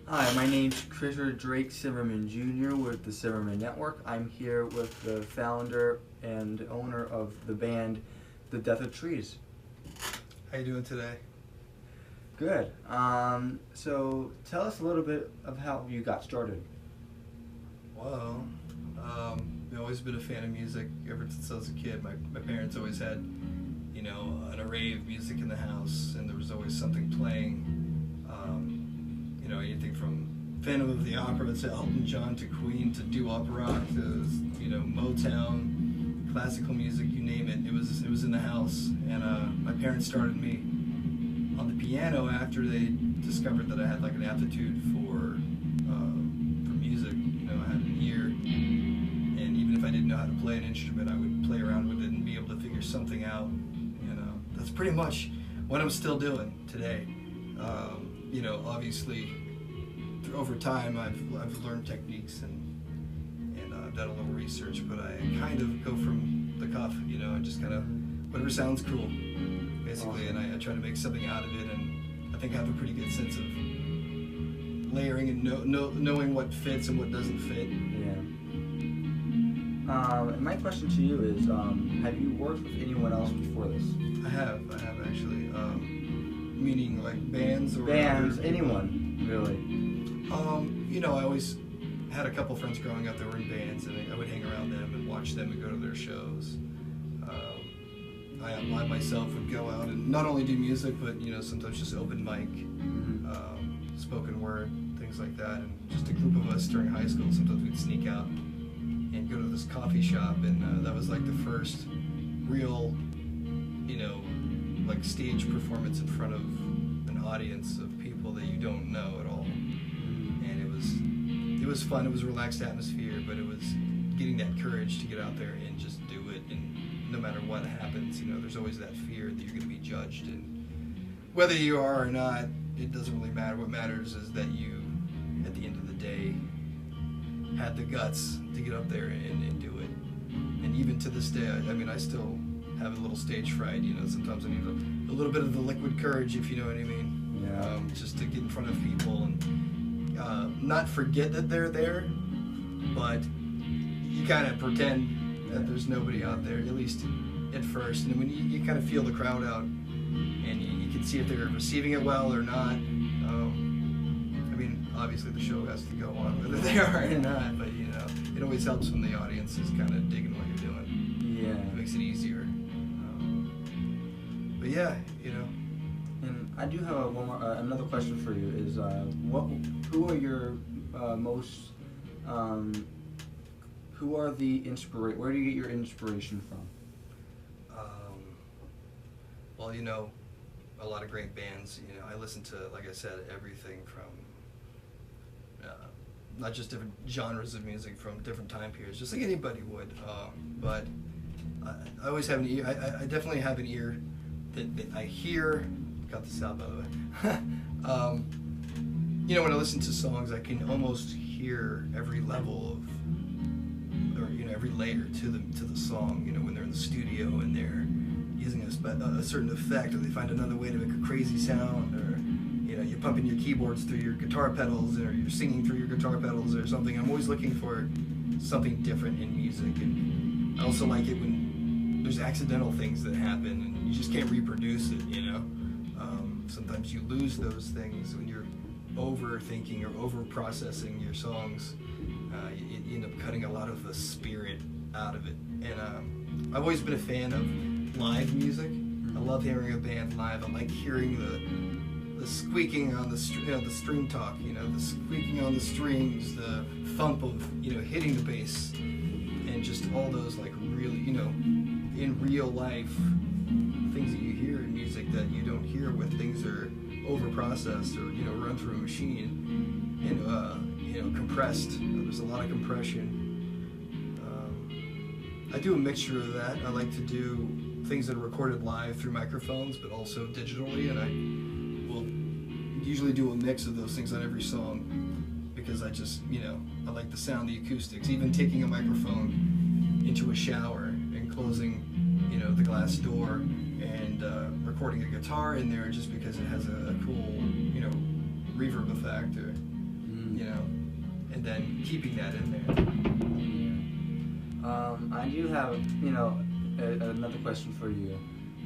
Hi, my name's Christopher Drake Simmermon Jr. with the Simmermon Network. I'm here with the founder and owner of the band, The Death of Trees. How you doing today? Good. So tell us a little bit of how you got started. Well, I've always been a fan of music ever since I was a kid. My parents always had, an array of music in the house, and there was always something playing. Anything from Phantom of the Opera to Elton John to Queen to doo-wop rock to Motown, classical music, you name it. It was in the house, and my parents started me on the piano after they discovered that I had like an aptitude for music. I had an ear, and even if I didn't know how to play an instrument, I would play around with it and be able to figure something out. That's pretty much what I'm still doing today. Obviously, over time, I've learned techniques and I've done a little research, but I kind of go from the cuff. I just kind of whatever sounds cool, basically, and I try to make something out of it. And I think I have a pretty good sense of layering and knowing what fits and what doesn't fit. Yeah. And my question to you is, have you worked with anyone else before this? I have actually. Meaning like bands or bands, anyone really. I always had a couple friends growing up that were in bands, and I would hang around them and watch them and go to their shows. I myself would go out and not only do music, but sometimes just open mic, spoken word, things like that. And just a group of us during high school, sometimes we'd sneak out and go to this coffee shop, and that was like the first real, like stage performance in front of an audience of people that you don't know at all. And it was fun. It was a relaxed atmosphere, but it was getting that courage to get out there and just do it. And no matter what happens, there's always that fear that you're going to be judged. And whether you are or not, it doesn't really matter. What matters is that you, at the end of the day, had the guts to get up there and do it. And even to this day, I still have a little stage fright. Sometimes I need a little bit of the liquid courage, if you know what I mean. Yeah. Just to get in front of people and not forget that they're there, but you kind of pretend that there's nobody out there, at least at first. And when you kind of feel the crowd out, and you can see if they're receiving it well or not. Obviously the show has to go on whether they are or not, but it always helps when the audience is kind of digging what you're doing. Yeah. It makes it easier. But yeah, And I do have another question for you. Is who are your most who are the where do you get your inspiration from? Well, a lot of great bands. I listen to, like I said, everything from not just different genres of music from different time periods, just like anybody would. But I always have an ear. I definitely have an ear that I hear. Got this out, by the way. When I listen to songs, I can almost hear every level of, or every layer to the song. When they're in the studio and they're using a certain effect, or they find another way to make a crazy sound, or you're pumping your keyboards through your guitar pedals, or you're singing through your guitar pedals, or something. I'm always looking for something different in music, and I also like it when there's accidental things that happen and you just can't reproduce it. Sometimes you lose those things when you're overthinking or over-processing your songs. You end up cutting a lot of the spirit out of it. And I've always been a fan of live music. I love hearing a band live. I like hearing the squeaking on the string talk, the squeaking on the strings, the thump of hitting the bass, and just all those like really in real life things that you hear in music that you don't hear when things are over processed or run through a machine and compressed. There's a lot of compression. I do a mixture of that. I like to do things that are recorded live through microphones, but also digitally, and I will usually do a mix of those things on every song because I just, I like the sound, the acoustics. Even taking a microphone into a shower and closing, the glass door and recording a guitar in there just because it has a cool, reverb effect or you know, and then keeping that in there. I do have, you know, another question for you.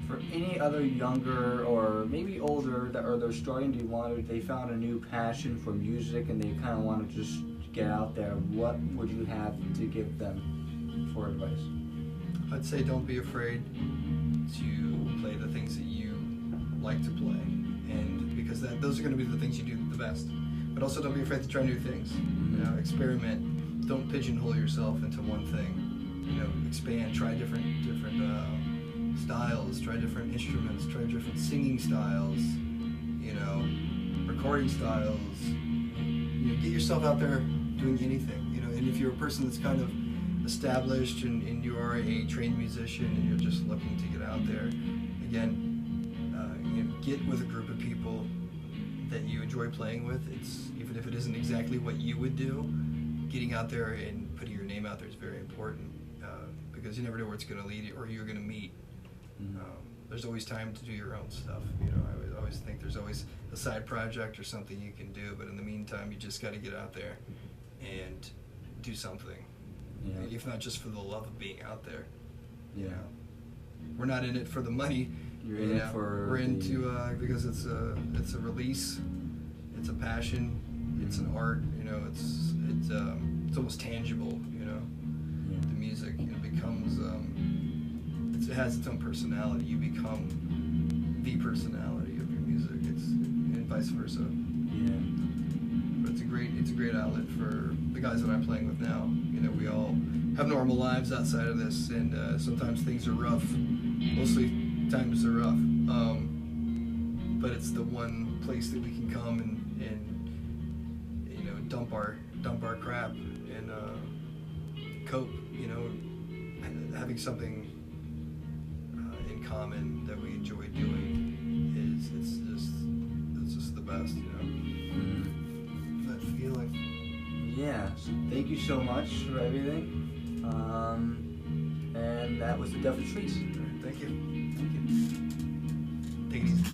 For any other younger or maybe older they're starting to they found a new passion for music and they kind of want to just get out there, what would you have to give them for advice? I'd say don't be afraid to play the things that you like to play, and because those are going to be the things you do the best. But also don't be afraid to try new things. You know, experiment. Don't pigeonhole yourself into one thing. You know, expand. Try different styles. Try different instruments. Try different singing styles. You know, recording styles. You know, get yourself out there doing anything. You know, and if you're a person that's kind of established and you are a trained musician and you're just looking to get out there, again, you know, get with a group of people that you enjoy playing with. It's even if it isn't exactly what you would do, getting out there and putting your name out there is very important, because you never know where it's going to lead you or who you're going to meet. There's always time to do your own stuff. You know, I always think there's always a side project or something you can do, but in the meantime, you just got to get out there and do something. Yeah. If not just for the love of being out there. Yeah. You know, we're not in it for the money. You're in it for. We're into because it's a release, it's a passion, it's an art. You know, it's almost tangible. You know, the music, you know, becomes it has its own personality. You become the personality of your music. And vice versa. Yeah. But it's a great outlet for the guys that I'm playing with now. You know, we all have normal lives outside of this, and sometimes things are rough. Mostly times are rough. But it's the one place that we can come and you know, dump our crap and cope. You know, having something in common that we enjoy doing it's just the best. You know. That feeling. Yeah, so thank you so much for everything. And that was the Death of Trees. Thank you. Thank you. Take it easy.